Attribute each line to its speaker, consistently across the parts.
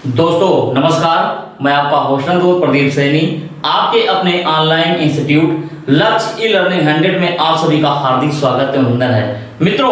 Speaker 1: दोस्तों नमस्कार, मैं आपका होस्टल दोस्त प्रदीप सैनी आपके अपने ऑनलाइन इंस्टीट्यूट लक्ष्य ई लर्निंग 100 में आप सभी का हार्दिक स्वागत एवं वंदन है। मित्रों,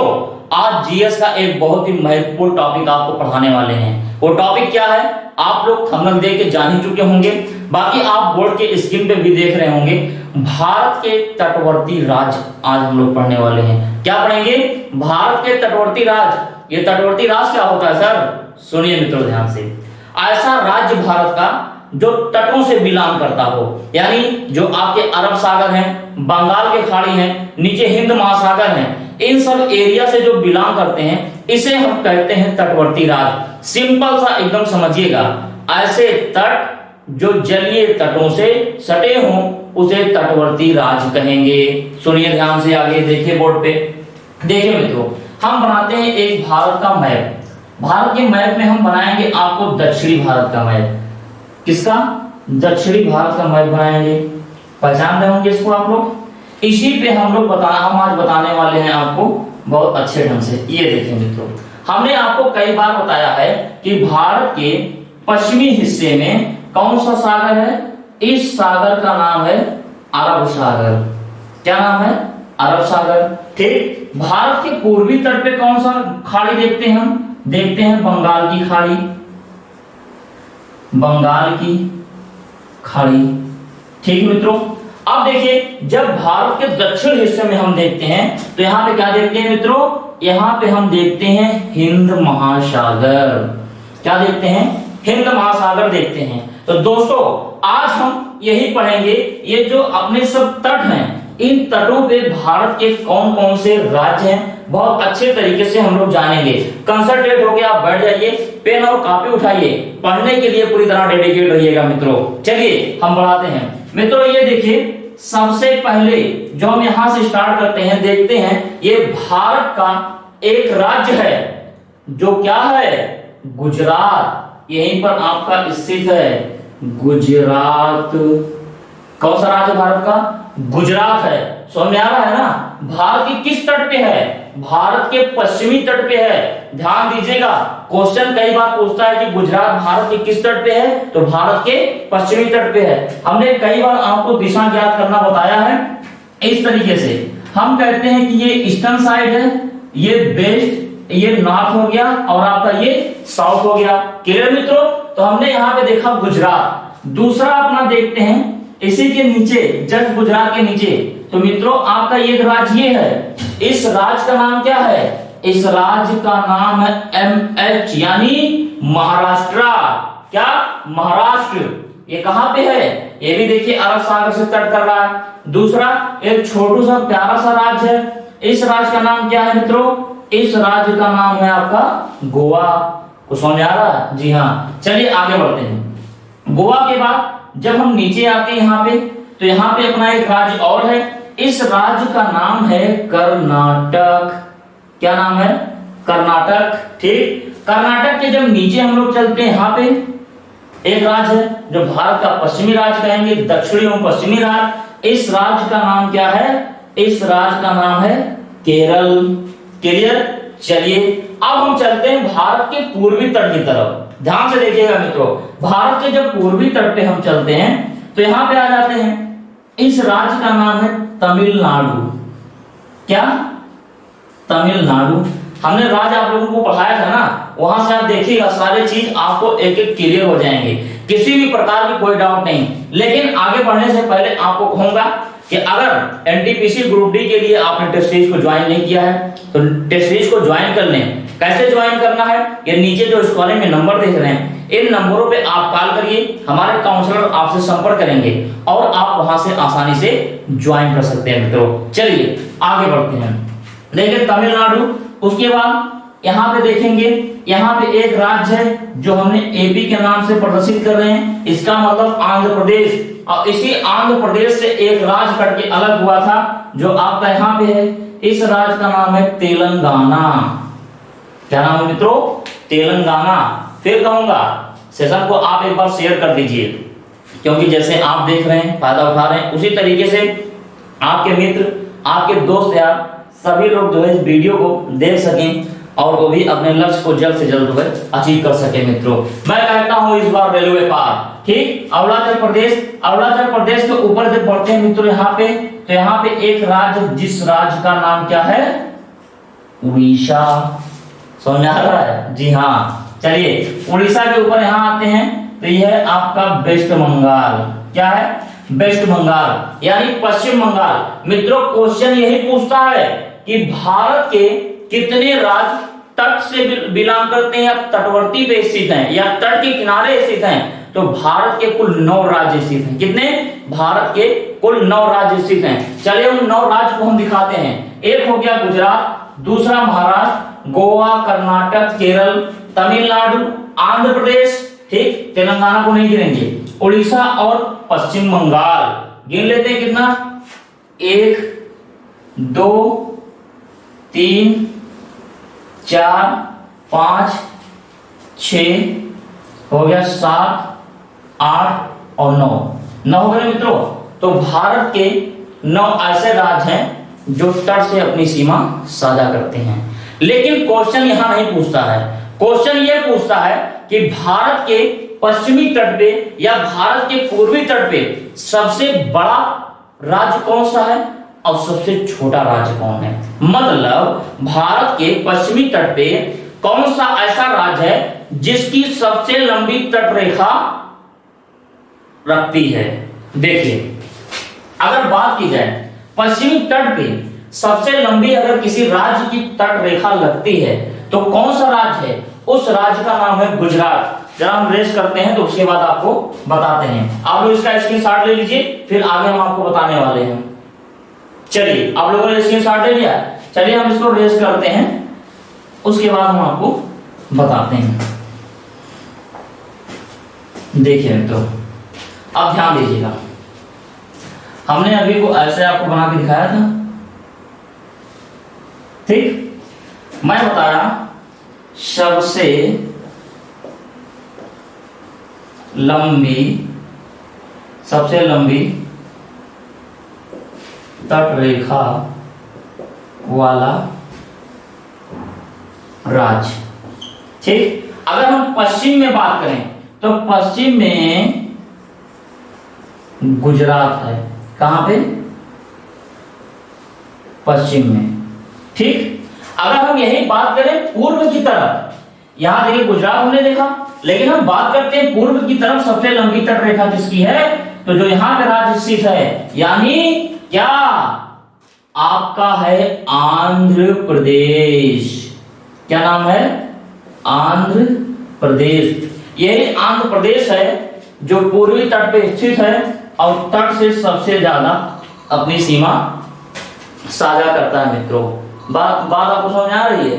Speaker 1: आज जीएस का एक बहुत ही महत्वपूर्ण टॉपिक आपको पढ़ाने वाले हैं। वो टॉपिक क्या है आप लोग थंबनेल देख के जान ही चुके होंगे, बाकी आप बोर्ड के स्क्रीन पे भी देख रहे होंगे। भारत के तटवर्ती राज्य आज हम लोग पढ़ने वाले हैं। क्या पढ़ेंगे? भारत के तटवर्ती राज्य। ये तटवर्ती राज्य क्या होता है सर? सुनिए मित्रों ध्यान से। ऐसा राज्य भारत का जो तटों से बिलोंग करता हो, यानी जो आपके अरब सागर हैं, बंगाल के खाड़ी हैं, नीचे हिंद महासागर हैं, इन सब एरिया से जो बिलोंग करते हैं इसे हम कहते हैं तटवर्ती राज्य। सिंपल सा एकदम समझिएगा, ऐसे तट जो जलीय तटों से सटे हों उसे तटवर्ती राज्य कहेंगे। सुनिए ध्यान से, आगे देखिए बोर्ड पे। देखिए मित्रों, हम बनाते हैं एक भारत का मैप। भारत के मैप में हम बनाएंगे आपको दक्षिणी भारत का मैप। किसका? दक्षिणी भारत का मैप बनाएंगे। पहचान रहे होंगे इसको आप लोग। इसी पे हम आज बताने वाले हैं आपको बहुत अच्छे ढंग से। ये देखिए मित्रों, हमने आपको कई बार बताया है कि भारत के पश्चिमी हिस्से में कौन सा सागर है? इस सागर का नाम है अरब सागर। क्या नाम है? अरब सागर। ठीक। भारत के पूर्वी तट पे कौन सा खाड़ी देखते हैं हम? देखते हैं बंगाल की खाड़ी। बंगाल की खाड़ी। ठीक मित्रों, अब देखिए जब भारत के दक्षिण हिस्से में हम देखते हैं तो यहां पे क्या देखते हैं मित्रों? यहां पे हम देखते हैं हिंद महासागर। क्या देखते हैं? हिंद महासागर देखते हैं। तो दोस्तों आज हम यही पढ़ेंगे, ये जो अपने सब तट हैं इन तटों पे भारत के कौन कौन से राज्य हैं बहुत अच्छे तरीके से हम लोग जानेंगे। कंसंट्रेट होकर आप बैठ जाइए, पेन और कॉपी उठाइए, पढ़ने के लिए पूरी तरह डेडिकेट रहिएगा मित्रों। चलिए हम बढ़ाते हैं। मित्रों ये देखिए, सबसे पहले जो हम यहां से स्टार्ट करते हैं, देखते हैं ये भारत का एक राज्य है जो क्या है? गुजरात। यहीं पर आपका स्थित है गुजरात। कौन सा राज्य भारत का? गुजरात है। समझ में आ रहा है ना? भारत की किस तट पे है? भारत के पश्चिमी तट पे है। ध्यान दीजिएगा, क्वेश्चन कई बार पूछता है कि गुजरात भारत के किस तट पे है, तो भारत के पश्चिमी तट पे है। हमने कई बार आपको दिशा ज्ञात करना बताया है इस तरीके से। हम कहते हैं कि ये ईस्टर्न साइड है, ये वेस्ट, ये नॉर्थ हो गया और आपका ये साउथ हो गया। क्लियर मित्रों? तो हमने यहाँ पे देखा गुजरात। दूसरा अपना देखते हैं इसी के नीचे, जस्ट गुजरात के नीचे, तो मित्रों आपका एक राज्य ये है। इस राज्य का नाम क्या है? इस राज्य का नाम है MH, यानी महाराष्ट्र। क्या? महाराष्ट्र। ये कहां पे है? ये भी देखिए अरब सागर से तट कर रहा है। दूसरा एक छोटू सा प्यारा सा राज्य है। इस राज्य का नाम क्या है मित्रों? इस राज्य का नाम है आपका गोवा। को समझ आ रहा है? जी हाँ। चलिए आगे बढ़ते हैं। गोवा के बाद जब हम नीचे आते हैं यहाँ पे, तो यहाँ पे अपना एक राज्य और है। इस राज्य का नाम है कर्नाटक। क्या नाम है? कर्नाटक। ठीक। कर्नाटक के जब नीचे हम लोग चलते हैं, यहाँ पे एक राज्य है जो भारत का पश्चिमी राज्य कहेंगे, दक्षिणी एवं पश्चिमी राज्य। इस राज्य का नाम क्या है? इस राज्य का नाम है केरल। क्लियर? चलिए अब हम चलते हैं भारत के पूर्वी तट की तरफ। ध्यान से देखिएगा मित्रों, भारत के जब पूर्वी तट पे हम चलते हैं तो यहां पे आ जाते हैं। इस राज्य का नाम है तमिलनाडु। क्या? तमिलनाडु। हमने राज्य आप लोगों को पढ़ाया था ना, वहां से आप देखिएगा सारे चीज आपको एक एक क्लियर हो जाएंगे, किसी भी प्रकार की कोई डाउट नहीं। लेकिन आगे बढ़ने से पहले आपको कहूंगा कि अगर एनटीपीसी ग्रुप डी के लिए आपने टेस्ट सीरीज को ज्वाइन नहीं किया है तो टेस्ट सीरीज को ज्वाइन कर लें। कैसे ज्वाइन करना है? ये नीचे जो स्क्रीन में नंबर देख रहे हैं, इन नंबरों पे आप कॉल करिए, हमारे काउंसलर आपसे संपर्क करेंगे और आप वहां से आसानी से ज्वाइन कर सकते हैं मित्रों। चलिए आगे बढ़ते हैं। देखिए तमिलनाडु, उसके बाद यहाँ पे देखेंगे, यहाँ पे एक राज्य है जो हमने एपी के नाम से प्रदर्शित कर रहे हैं, इसका मतलब आंध्र प्रदेश। और इसी आंध्र प्रदेश से एक राज्य करके अलग हुआ था जो आपका यहाँ पे है। इस राज्य का नाम है तेलंगाना। क्या नाम है मित्रों? तेलंगाना। फिर कहूंगा सेशन को आप एक बार शेयर कर दीजिए, क्योंकि जैसे आप देख रहे हैं, फायदा उठा रहे हैं, उसी तरीके से आपके मित्र, आपके दोस्त यार सभी लोग जो है इस वीडियो को देख सकें और वो भी अपने लक्ष्य को जल्द से जल्द वह अचीव कर सके मित्रों। मैं कहता हूं इस बार रेलवे पार। ठीक, अरुणाचल प्रदेश के ऊपर जब बढ़ते हैं मित्रों यहाँ पे, तो यहाँ पे एक राज्य, जिस राज्य का नाम क्या है, उड़ीसा। समझ आ रहा है? जी हाँ। चलिए उड़ीसा के ऊपर यहाँ आते हैं, तो यह है आपका वेस्ट बंगाल। क्या है? वेस्ट बंगाल यानी पश्चिम बंगाल। मित्रों क्वेश्चन यही पूछता है कि भारत के कितने राज्य तट से बिलोंग करते हैं या तटवर्ती पे स्थित हैं या तट के किनारे स्थित हैं। तो भारत के कुल 9 राज्य स्थित हैं। कितने? भारत के कुल 9 राज्य स्थित हैं। चलिए उन 9 राज्य को हम दिखाते हैं। एक हो गया गुजरात, दूसरा महाराष्ट्र, गोवा, कर्नाटक, केरल, तमिलनाडु, आंध्र प्रदेश, ठीक, तेलंगाना को नहीं गिनेंगे, उड़ीसा और पश्चिम बंगाल। गिन लेते हैं कितना? 1 2 3 4 5 6 हो गया, 7 8 और 9 हो गए मित्रों। तो भारत के 9 ऐसे राज्य हैं जो तट से अपनी सीमा साझा करते हैं। लेकिन क्वेश्चन यहां नहीं पूछता है। क्वेश्चन यह पूछता है कि भारत के पश्चिमी तट पे या भारत के पूर्वी तट पे सबसे बड़ा राज्य कौन सा है और सबसे छोटा राज्य कौन है। मतलब भारत के पश्चिमी तट पे कौन सा ऐसा राज्य है जिसकी सबसे लंबी तट रेखा रखती है। देखिए अगर बात की जाए पश्चिमी तट पे सबसे लंबी अगर किसी राज्य की तट रेखा लगती है तो कौन सा राज्य है? उस राज्य का नाम है गुजरात। जरा हम रेस करते हैं तो उसके बाद आपको बताते हैं। आप लोग इसका स्क्रीनशॉट ले लीजिए, फिर आगे हम आपको बताने वाले हैं। चलिए आप लोगों ने स्क्रीनशॉट ले लिया, चलिए हम इसको रेस करते हैं, उसके बाद हम आपको बताते हैं। देखिए तो अब ध्यान दीजिएगा, हमने अभी को ऐसे आपको बना के दिखाया था, ठीक। मैं बताया सबसे लंबी तट रेखा वाला राज्य, ठीक। अगर हम पश्चिम में बात करें तो पश्चिम में गुजरात है। कहां पे? पश्चिम में, ठीक। अगर हम यही बात करें पूर्व की तरफ, यहां देखिए गुजरात हमने देखा, लेकिन हम बात करते हैं पूर्व की तरफ सबसे लंबी तट रेखा किसकी है, तो जो यहां पे राज्य स्थित है, यानी क्या आपका है आंध्र प्रदेश। क्या नाम है? आंध्र प्रदेश। यही आंध्र प्रदेश है जो पूर्वी तट पे स्थित है और तट से सबसे ज्यादा अपनी सीमा साझा करता है। मित्रों बात आपको समझ आ रही है?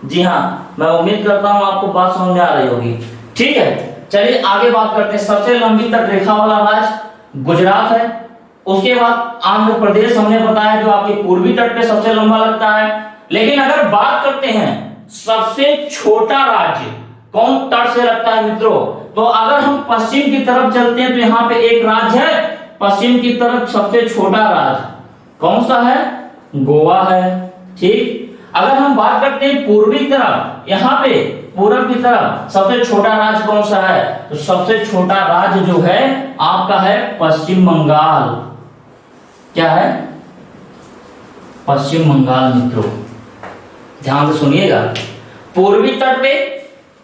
Speaker 1: जी हाँ, मैं उम्मीद करता हूं आपको बात समझ आ रही होगी, ठीक है। चलिए आगे बात करते हैं। सबसे लंबी तट रेखा वाला राज्य गुजरात है, उसके बाद आंध्र प्रदेश हमने बताया जो आपके पूर्वी तट पे सबसे लंबा लगता है। लेकिन अगर बात करते हैं सबसे छोटा राज्य कौन तट से लगता है मित्रों, तो अगर हम पश्चिम की तरफ चलते हैं तो यहाँ पे एक राज्य है पश्चिम की तरफ सबसे छोटा राज्य कौन सा है? गोवा है, ठीक। अगर हम बात करते हैं पूर्वी तरफ, यहाँ पे पूरब की तरफ सबसे छोटा राज्य कौन सा है, तो सबसे छोटा राज्य जो है आपका है पश्चिम बंगाल। क्या है? पश्चिम बंगाल। मित्रों ध्यान से सुनिएगा, पूर्वी तट पे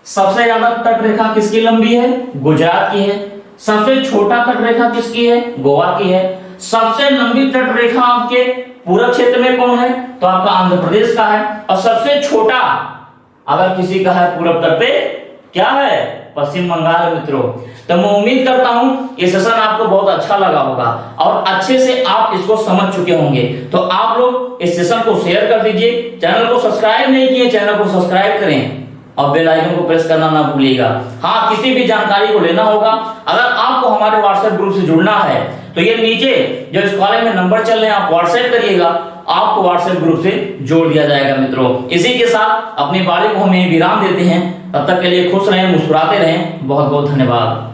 Speaker 1: सबसे ज्यादा तट रेखा किसकी लंबी है? गुजरात की है। सबसे छोटा तट रेखा किसकी है? गोवा की है। सबसे लंबी तट रेखा आपके पूरब क्षेत्र में कौन है, तो आपका आंध्र प्रदेश का है। और सबसे छोटा अगर किसी का है पूरब तट पे, क्या है? पश्चिम बंगाल। मित्रों तो मैं उम्मीद करता हूं ये सेशन आपको बहुत अच्छा लगा होगा और अच्छे से आप इसको समझ चुके होंगे। तो आप लोग इस सेशन को शेयर कर दीजिए, चैनल को सब्सक्राइब नहीं किए चैनल को सब्सक्राइब करें और बेल आइकन को प्रेस करना ना भूलिएगा। हाँ, किसी भी जानकारी को लेना होगा, अगर आपको हमारे व्हाट्सएप ग्रुप से जुड़ना है तो ये नीचे जो इस कॉलम में नंबर चल रहे हैं आप व्हाट्सएप करिएगा, आपको व्हाट्सएप ग्रुप से जोड़ दिया जाएगा। मित्रों इसी के साथ अपनी बारी को हम यहीं विराम देते हैं। तब तक के लिए खुश रहें, मुस्कुराते रहें। बहुत बहुत धन्यवाद।